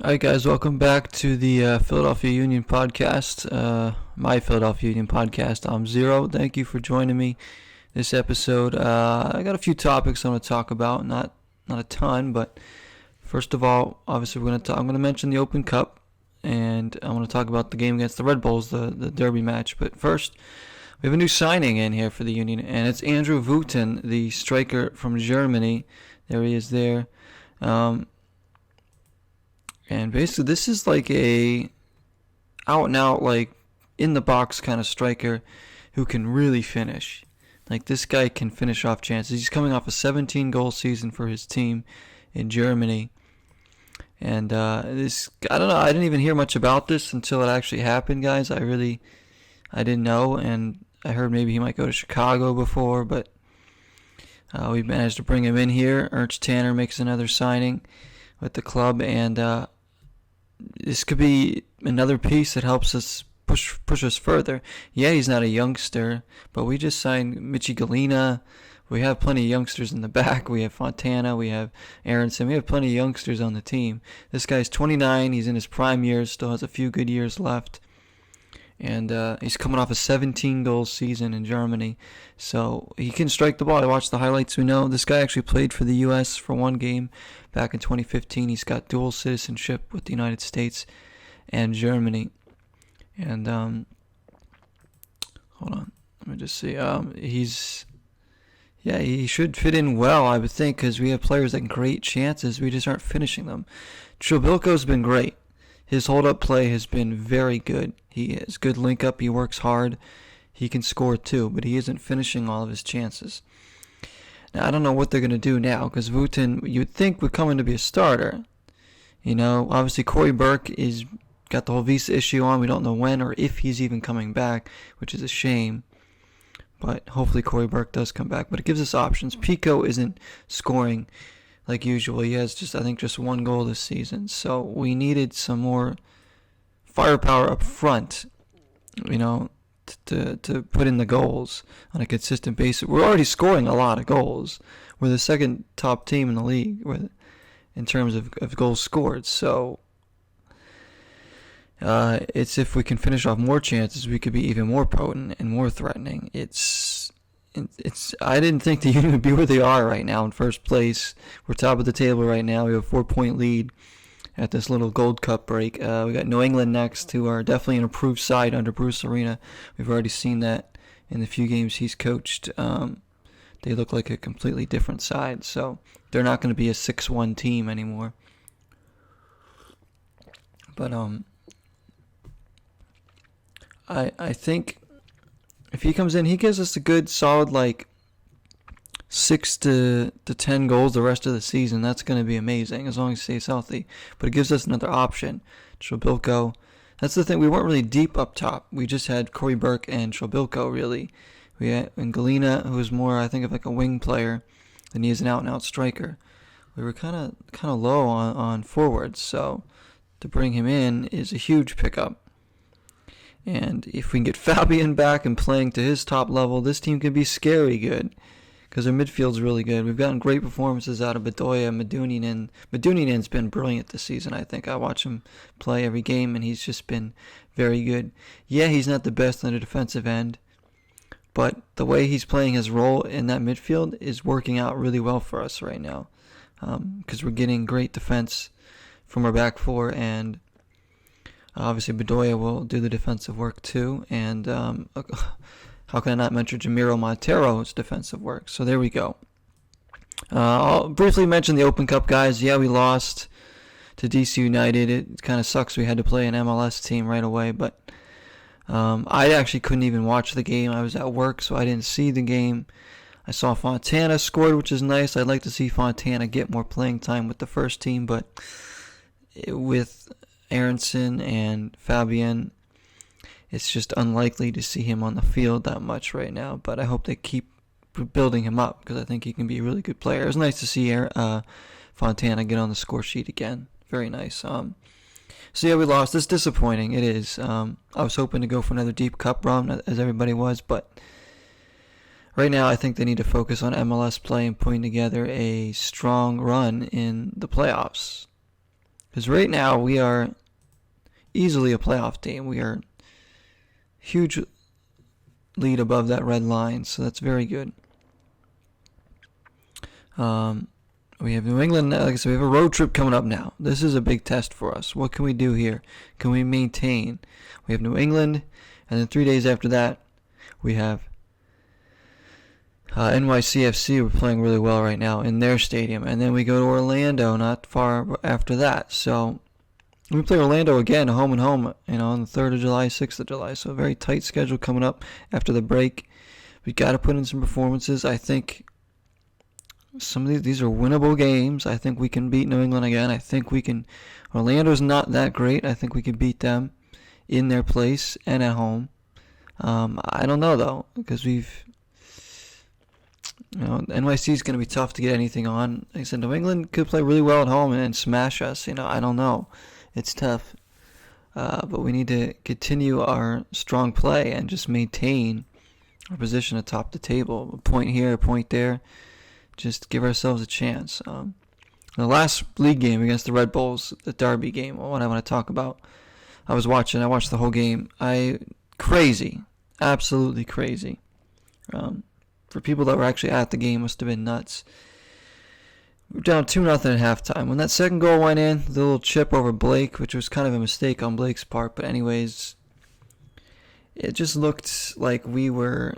All right, guys, welcome back to the Philadelphia Union podcast. My Philadelphia Union podcast. I'm Zero. Thank you for joining me this episode. I got a few topics I want to talk about. Not a ton, but first of all, obviously I'm going to mention the Open Cup, and I want to talk about the game against the Red Bulls, the Derby match. But first, we have a new signing in here for the Union, and it's Andrew Wooten, the striker from Germany. There he is there. And basically, this is like a out and out, like in the box kind of striker who can really finish. Like this guy can finish off chances. He's coming off a 17 goal season for his team in Germany. And I don't know. I didn't even hear much about this until it actually happened, guys. I didn't know, and I heard maybe he might go to Chicago before, but we managed to bring him in here. Ernst Tanner makes another signing with the club, and this could be another piece that helps us push us further. Yeah, he's not a youngster, but we just signed Michi Galina. We have plenty of youngsters in the back. We have Fontana. We have Aronson. We have plenty of youngsters on the team. This guy's 29. He's in his prime years. Still has a few good years left. And he's coming off a 17-goal season in Germany. So he can strike the ball. I watched the highlights. We know this guy actually played for the U.S. for one game back in 2015. He's got dual citizenship with the United States and Germany. And hold on. Let me just see. He should fit in well, I would think, because we have players that can create chances. We just aren't finishing them. Trobilko's been great. His hold-up play has been very good. He is good link-up. He works hard. He can score too, but he isn't finishing all of his chances. Now, I don't know what they're going to do now, because Wooten, you'd think, would come in to be a starter. You know, obviously Corey Burke is got the whole visa issue on. We don't know when or if he's even coming back, which is a shame. But hopefully Corey Burke does come back. But it gives us options. Pico isn't scoring like usual. He has just one goal this season. So we needed some more firepower up front, you know, to put in the goals on a consistent basis. We're already scoring a lot of goals. We're the second top team in the league in terms of goals scored. So it's if we can finish off more chances, we could be even more potent and more threatening. I didn't think the Union would be where they are right now in first place. We're top of the table right now. We have a 4-point lead at this little Gold Cup break. We got New England next, who are definitely an improved side under Bruce Arena. We've already seen that in the few games he's coached. They look like a completely different side, so they're not going to be a 6-1 team anymore. But I think if he comes in, he gives us a good, solid, like 6 to 10 goals the rest of the season. That's going to be amazing as long as he stays healthy. But it gives us another option. Trobilko. That's the thing. We weren't really deep up top. We just had Corey Burke and Trobilko, really. We had Galina, who was more, I think, of like a wing player than he is an out-and-out striker. We were kind of low on forwards, so to bring him in is a huge pickup. And if we can get Fabian back and playing to his top level, this team can be scary good because their midfield's really good. We've gotten great performances out of Bedoya, Medunjanin. Medunjanen's been brilliant this season, I think. I watch him play every game, and he's just been very good. Yeah, he's not the best on the defensive end, but the way he's playing his role in that midfield is working out really well for us right now because we're getting great defense from our back four, and obviously Bedoya will do the defensive work too, and how can I not mention Jamiro Montero's defensive work? So there we go. I'll briefly mention the Open Cup, guys. Yeah, we lost to DC United. It kind of sucks we had to play an MLS team right away, but I actually couldn't even watch the game. I was at work, so I didn't see the game. I saw Fontana scored, which is nice. I'd like to see Fontana get more playing time with the first team, but with Aronson and Fabian, it's just unlikely to see him on the field that much right now. But I hope they keep building him up because I think he can be a really good player. It was nice to see Fontana get on the score sheet again. Very nice. So yeah, we lost. It's disappointing. It is. I was hoping to go for another deep cup run, as everybody was, but right now I think they need to focus on MLS play and putting together a strong run in the playoffs. Because right now we are easily a playoff team. We are huge lead above that red line, so that's very good. We have New England, like I said, we have a road trip coming up now. This is a big test for us. What can we do here? Can we maintain? We have New England, and then 3 days after that, we have NYCFC. We're playing really well right now in their stadium. And then we go to Orlando not far after that. So we play Orlando again, home and home, on the 3rd of July, 6th of July. So a very tight schedule coming up after the break. We got to put in some performances. I think some of these are winnable games. I think we can beat New England again. I think we can. Orlando's not that great. I think we can beat them in their place and at home. I don't know, though, because NYC is going to be tough to get anything on. Like I said, New England could play really well at home and smash us. I don't know. It's tough. But we need to continue our strong play and just maintain our position atop the table. A point here, a point there. Just give ourselves a chance. The last league game against the Red Bulls, the Derby game, what I want to talk about. I watched the whole game. Crazy. Absolutely crazy. For people that were actually at the game, must have been nuts. We were down 2-0 at halftime. When that second goal went in, the little chip over Blake, which was kind of a mistake on Blake's part, but anyways, it just looked like we were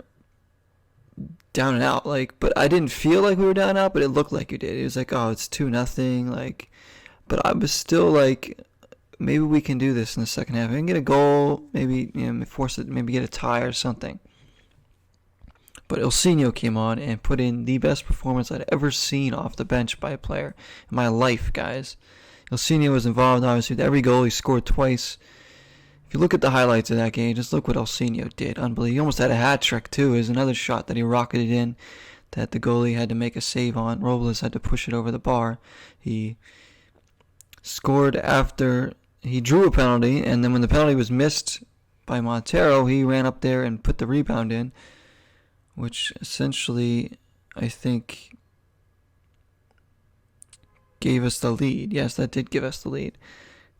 down and out. But I didn't feel like we were down and out, but it looked like you did. It was like, oh, it's 2-0. But I was still like, maybe we can do this in the second half. We can get a goal, maybe force it, maybe get a tie or something. But Ilsinho came on and put in the best performance I'd ever seen off the bench by a player in my life, guys. Ilsinho was involved, obviously, with every goal. He scored twice. If you look at the highlights of that game, just look what Ilsinho did. Unbelievable. He almost had a hat trick, too. There's another shot that he rocketed in that the goalie had to make a save on. Robles had to push it over the bar. He scored after he drew a penalty, and then when the penalty was missed by Montero, he ran up there and put the rebound in, which essentially, I think, gave us the lead. Yes, that did give us the lead.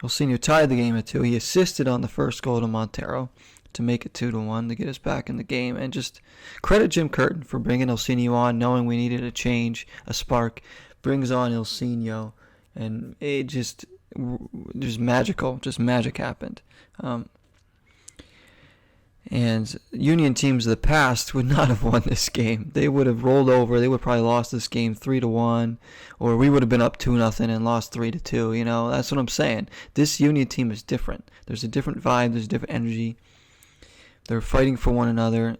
Ilsinho tied the game at 2. He assisted on the first goal to Montero to make it 2-1 to get us back in the game. And just credit Jim Curtin for bringing Ilsinho on, knowing we needed a change, a spark. Brings on Ilsinho, and it just magical. Just magic happened. And Union teams of the past would not have won this game. They would have rolled over. They would have probably lost this game 3-1, or we would have been up 2-0 and lost 3-2. That's what I'm saying. This Union team is different. There's a different vibe. There's a different energy. They're fighting for one another.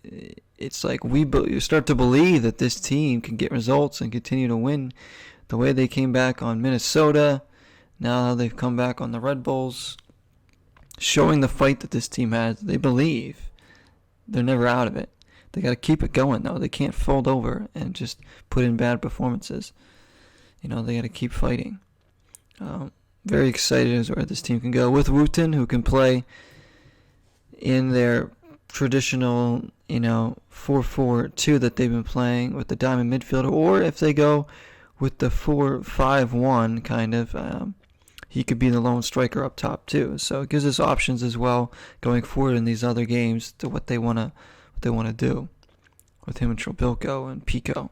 It's like you start to believe that this team can get results and continue to win. The way they came back on Minnesota, now they've come back on the Red Bulls. Showing the fight that this team has. They believe. They're never out of it. They got to keep it going, though. They can't fold over and just put in bad performances. They got to keep fighting. Very excited as where this team can go. With Wooten, who can play in their traditional, 4-4-2 that they've been playing with the diamond midfielder. Or if they go with the 4-5-1 kind of... he could be the lone striker up top too. So it gives us options as well going forward in these other games to what they want to do with him and Trobilko and Pico.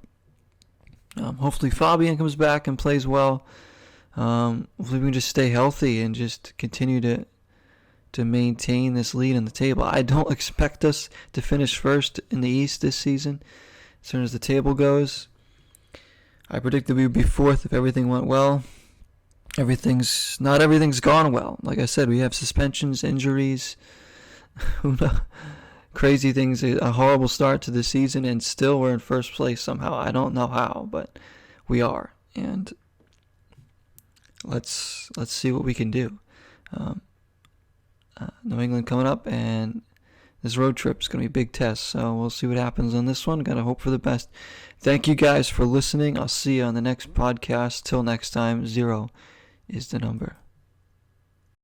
Hopefully Fabian comes back and plays well. Hopefully we can just stay healthy and just continue to maintain this lead in the table. I don't expect us to finish first in the East this season as soon as the table goes. I predicted we would be fourth if everything went well. Not everything's gone well. Like I said, we have suspensions, injuries, crazy things, a horrible start to the season, and still we're in first place somehow. I don't know how, but we are. And let's see what we can do. New England coming up, and this road trip is going to be a big test. So we'll see what happens on this one. Got to hope for the best. Thank you guys for listening. I'll see you on the next podcast. Till next time, 0 is the number.